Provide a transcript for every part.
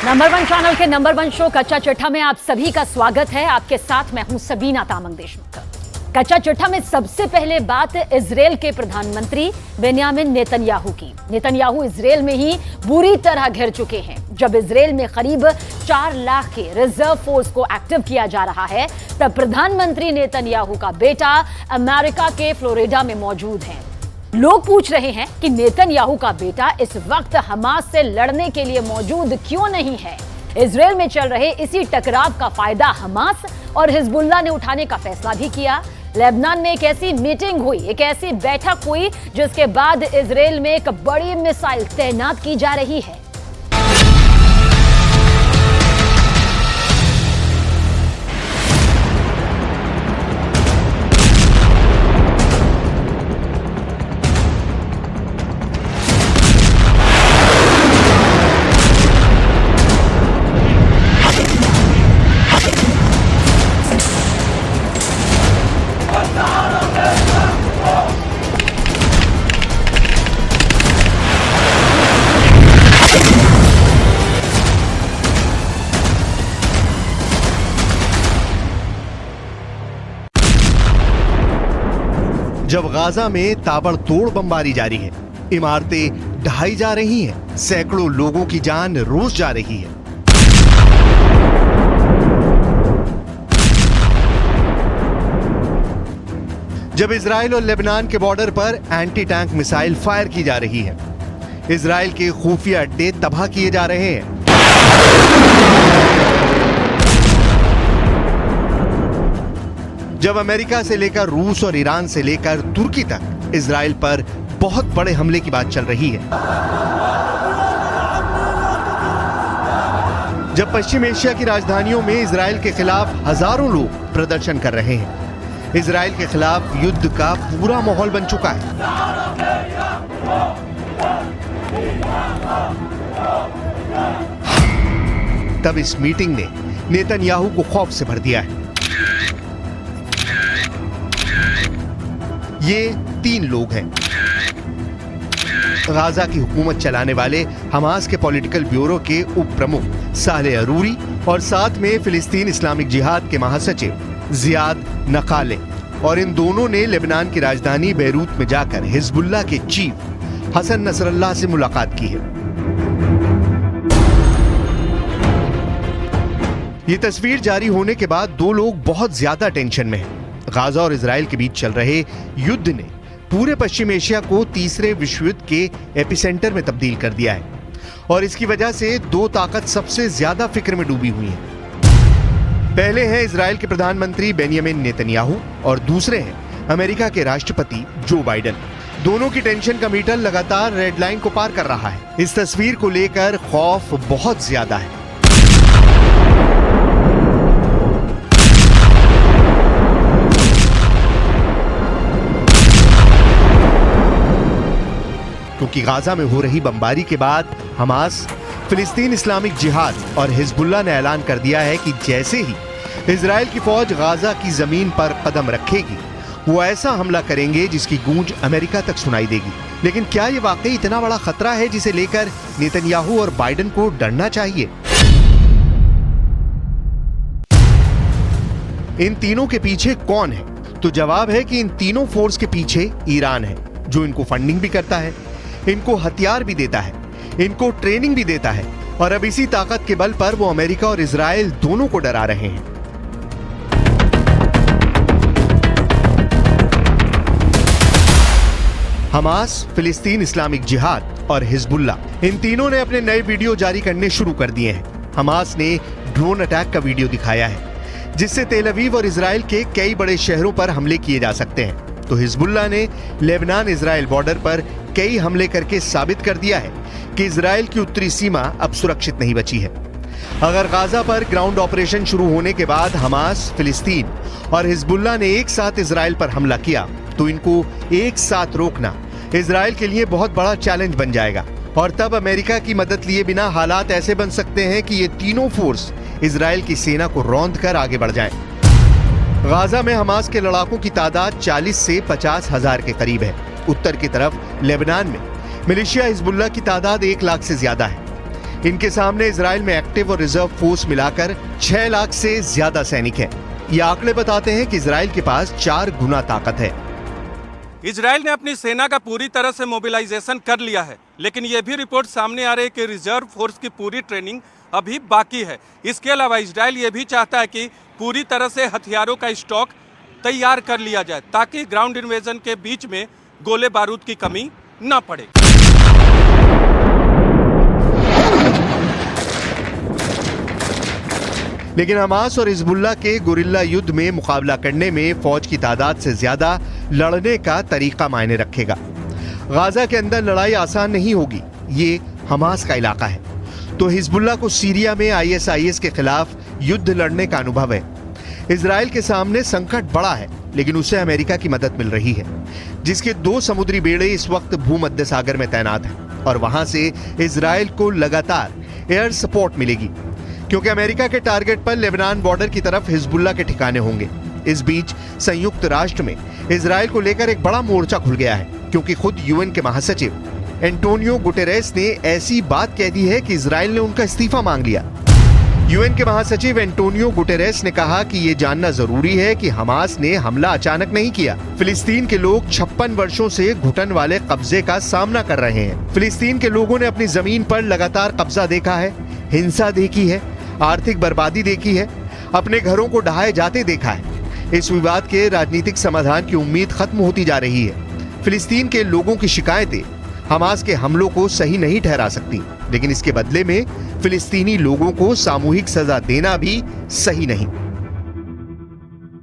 Number one channel के number one show कच्चा चिट्ठा में आप सभी का स्वागत है। आपके साथ मैं हूं सबीना तामंग देशमुख। कच्चा चिट्ठा में सबसे पहले बात इजराइल के प्रधानमंत्री बेन्यामिन नेतन्याहू की। नेतन्याहू इजराइल में ही बुरी तरह घिर चुके हैं। जब इजराइल में करीब 4 लाख के रिजर्व फोर्स को एक्टिव किया जा रहा है, तब प्रधानमंत्री नेतन्याहू का बेटा अमेरिका के फ्लोरिडा में मौजूद है। लोग पूछ रहे हैं कि नेतन्याहू का बेटा इस वक्त हमास से लड़ने के लिए मौजूद क्यों नहीं है। इजराइल में चल रहे इसी टकराव का फायदा हमास और हिजबुल्लाह ने उठाने का फैसला भी किया। लेबनान में एक ऐसी मीटिंग हुई, एक ऐसी बैठक हुई जिसके बाद इजराइल में एक बड़ी मिसाइल तैनात की जा रही है। जब गाजा में ताबड़तोड़ बमबारी जारी है, इमारतें ढहाई जा रही हैं, सैकड़ों लोगों की जान रोज जा रही है। जब इजराइल और लेबनान के बॉर्डर पर एंटी टैंक मिसाइल फायर की जा रही है, इजराइल के खुफिया अड्डे तबाह किए जा रहे हैं। जब अमेरिका से लेकर रूस और ईरान से लेकर तुर्की तक इजराइल पर बहुत बड़े हमले की बात चल रही है। जब पश्चिम एशिया की राजधानियों में इजराइल के खिलाफ हजारों लोग प्रदर्शन कर रहे हैं, इजराइल के खिलाफ युद्ध का पूरा माहौल बन चुका है। तब इस मीटिंग ने नेतन्याहू को खौफ से भर दिया है। ये 3 लोग हैं, गाजा की हुकूमत चलाने वाले हमास के पॉलिटिकल ब्यूरो के उप प्रमुख सालेह अरूरी और साथ में फिलिस्तीन इस्लामिक जिहाद के महासचिव जियाद नकाले। और इन दोनों ने लेबनान की राजधानी बेरूत में जाकर हिजबुल्लाह के चीफ हसन नसरल्लाह से मुलाकात की है। ये तस्वीर जारी होने के बाद 2 लोग बहुत ज्यादा टेंशन में हैं। गाजा और इजराइल के बीच चल रहे युद्ध ने पूरे पश्चिम एशिया को तीसरे विश्व युद्ध के एपिसेंटर में तब्दील कर दिया है और इसकी वजह से 2 ताकत सबसे ज्यादा फिक्र में डूबी हुई हैं। पहले हैं इजराइल के प्रधानमंत्री बेन्यामिन नेतन्याहू और दूसरे हैं अमेरिका के राष्ट्रपति जो बाइडेन। दोनों की टेंशन का मीटर लगातार रेड लाइन को पार कर रहा है। इस तस्वीर को लेकर खौफ बहुत ज्यादा है। क्योंकि गाजा में हो रही बमबारी के बाद हमास, फिलिस्तीन इस्लामिक जिहाद और हिजबुल्लाह ने ऐलान कर दिया है कि जैसे ही इजराइल की फौज गाजा की जमीन पर कदम रखेगी, वो ऐसा हमला करेंगे जिसकी गूंज अमेरिका तक सुनाई देगी। लेकिन क्या ये वाकई इतना बड़ा खतरा है जिसे लेकर नेतन्याहू और बाइडेन को डरना चाहिए? इन तीनों के पीछे कौन है? तो जवाब है कि इन तीनों फोर्स के पीछे ईरान है, जो इनको फंडिंग भी करता है, इनको हथियार भी देता है, इनको ट्रेनिंग भी देता है और अब इसी ताकत के बल पर वो अमेरिका और इजराइल दोनों को डरा रहे हैं। हमास, फिलिस्तीन इस्लामिक जिहाद और हिजबुल्लाह, इन तीनों ने अपने नए वीडियो जारी करने शुरू कर दिए हैं। हमास ने ड्रोन अटैक का वीडियो दिखाया है जिससे तेल अवीव और इजराइल के कई बड़े शहरों पर हमले किए जा सकते हैं। तो हिजबुल्लाह ने लेबनान इजराइल बॉर्डर पर कई हमले करके साबित कर दिया है कि इजराइल की उत्तरी सीमा अब सुरक्षित नहीं बची है। अगर गाजा पर ग्राउंड ऑपरेशन शुरू होने के बाद हमास, फिलिस्तीन और हिजबुल्लाह ने एक साथ इजराइल पर हमला किया, तो इनको एक साथ रोकना इजराइल के लिए बहुत बड़ा चैलेंज बन जाएगा। और तब अमेरिका की मदद लिए बिना हालात ऐसे बन सकते हैं कि ये तीनों फोर्स इजराइल की सेना को रौंद कर आगे बढ़ जाएं। गाजा में हमास के लड़ाकों की तादाद 40 से 50 हजार के करीब है। उत्तर की तरफ लेबनान में मिलिशिया हिजबुल्लाह की तादाद 1 लाख से ज्यादा है। इनके सामने इजराइल में एक्टिव और रिजर्व फोर्स मिलाकर 6 लाख से ज्यादा सैनिक हैं। ये आंकड़े बताते हैं कि इजराइल के पास 4 गुना ताकत है। इजराइल ने अपनी सेना का पूरी तरह से मोबिलाइजेशन कर लिया है, लेकिन यह भी रिपोर्ट सामने आ रही है कि रिजर्व फोर्स की पूरी ट्रेनिंग अभी बाकी है। इसके अलावा इजराइल ये भी चाहता है कि पूरी तरह से हथियारों का स्टॉक तैयार कर लिया जाए ताकि ग्राउंड इन्वेजन के बीच में गोले बारूद की कमी न पड़े। लेकिन हमास और हिजबुल्लाह के गुरिल्ला युद्ध में मुकाबला करने में फौज की तादाद से ज्यादा लड़ने का तरीका मायने रखेगा। गाजा के अंदर लड़ाई आसान नहीं होगी, ये हमास का इलाका है, तो हिजबुल्लाह को सीरिया में ISIS के खिलाफ युद्ध लड़ने का अनुभव है। इजराइल के सामने संकट बड़ा है, लेकिन उसे अमेरिका की मदद मिल रही है, जिसके 2 समुद्री बेड़े इस वक्त भूमध्य सागर में तैनात हैं और वहां से इजराइल को लगातार एयर सपोर्ट मिलेगी, क्योंकि अमेरिका के टारगेट पर लेबनान बॉर्डर की तरफ हिजबुल्लाह के ठिकाने होंगे। इस बीच संयुक्त राष्ट्र में इजराइल को लेकर एक बड़ा मोर्चा खुल गया है, क्योंकि खुद UN के महासचिव एंटोनियो गुटेरेस ने ऐसी बात कह दी है कि इजराइल ने उनका इस्तीफा मांग लिया। UN के महासचिव एंटोनियो गुटेरेस ने कहा कि यह जानना जरूरी है कि हमास ने हमला अचानक नहीं किया। फिलिस्तीन के लोग 56 वर्षों से घुटन वाले कब्जे का सामना कर रहे हैं। फिलिस्तीन के लोगों ने अपनी जमीन पर लगातार कब्जा देखा है, हिंसा देखी है, आर्थिक बर्बादी देखी है, अपने घरों को ढहाए जाते देखा है। इस विवाद के राजनीतिक समाधान की उम्मीद खत्म होती जा रही है। फिलिस्तीन के लोगों की शिकायतें हमास के हमलों को सही नहीं ठहरा सकती, लेकिन इसके बदले में फिलिस्तीनी लोगों को सामूहिक सजा देना भी सही नहीं।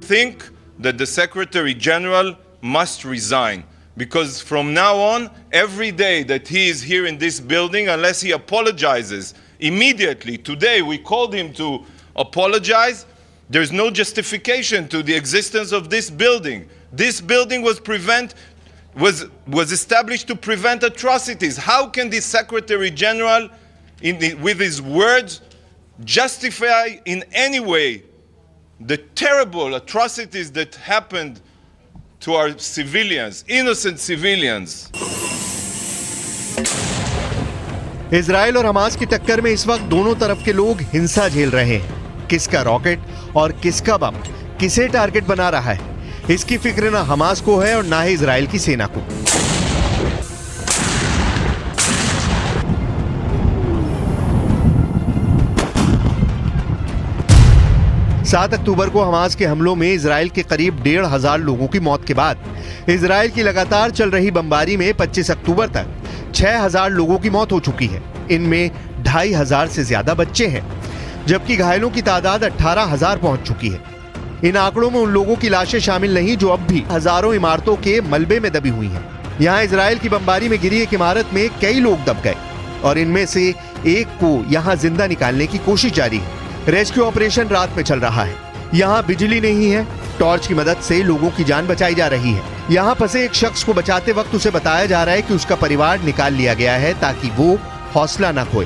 Think that the Secretary General must resign, because from now on, every day that he is here in this building, unless he apologizes immediately, today we called him to apologize, there is no justification to the existence of this building. This building was established to prevent atrocities. How can the Secretary General, with his words, justify in any way the terrible atrocities that happened to our civilians, innocent civilians? Israel और Hamas की टक्कर में इस वक्त दोनों तरफ के लोग हिंसा झेल रहे हैं। किसका रॉकेट और किसका बम किसे टारगेट बना रहा है, इसकी फिक्र ना हमास को है और ना ही इजराइल की सेना को। 7 अक्टूबर को हमास के हमलों में इजराइल के करीब 1,500 लोगों की मौत के बाद इजराइल की लगातार चल रही बमबारी में 25 अक्टूबर तक 6,000 लोगों की मौत हो चुकी है। इनमें 2,500 से ज्यादा बच्चे हैं, जबकि घायलों की तादाद 18,000 पहुंच चुकी है। इन आंकड़ों में उन लोगों की लाशें शामिल नहीं जो अब भी हजारों इमारतों के मलबे में दबी हुई हैं। यहाँ इजराइल की बमबारी में गिरी एक इमारत में कई लोग दब गए और इनमें से एक को यहाँ जिंदा निकालने की कोशिश जारी है। रेस्क्यू ऑपरेशन रात में चल रहा है। यहाँ बिजली नहीं है, टॉर्च की मदद से लोगों की जान बचाई जा रही है। यहाँ फंसे एक शख्स को बचाते वक्त उसे बताया जा रहा है कि उसका परिवार निकाल लिया गया है ताकि वो हौसला न खोए।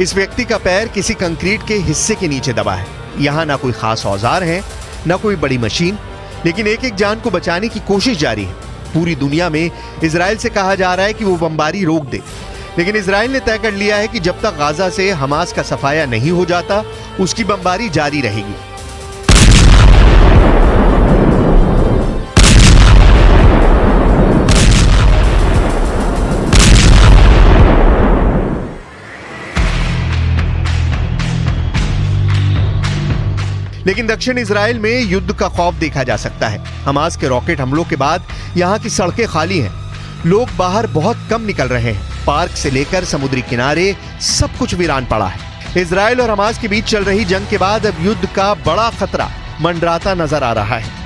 इस व्यक्ति का पैर किसी कंक्रीट के हिस्से के नीचे दबा है। यहाँ ना कोई खास औजार है, ना कोई बड़ी मशीन, लेकिन एक एक जान को बचाने की कोशिश जारी है। पूरी दुनिया में इजराइल से कहा जा रहा है कि वो बमबारी रोक दे, लेकिन इजराइल ने तय कर लिया है कि जब तक गाजा से हमास का सफाया नहीं हो जाता, उसकी बमबारी जारी रहेगी। लेकिन दक्षिण इजराइल में युद्ध का खौफ देखा जा सकता है। हमास के रॉकेट हमलों के बाद यहाँ की सड़कें खाली हैं। लोग बाहर बहुत कम निकल रहे हैं। पार्क से लेकर समुद्री किनारे सब कुछ वीरान पड़ा है। इजराइल और हमास के बीच चल रही जंग के बाद अब युद्ध का बड़ा खतरा मंडराता नजर आ रहा है।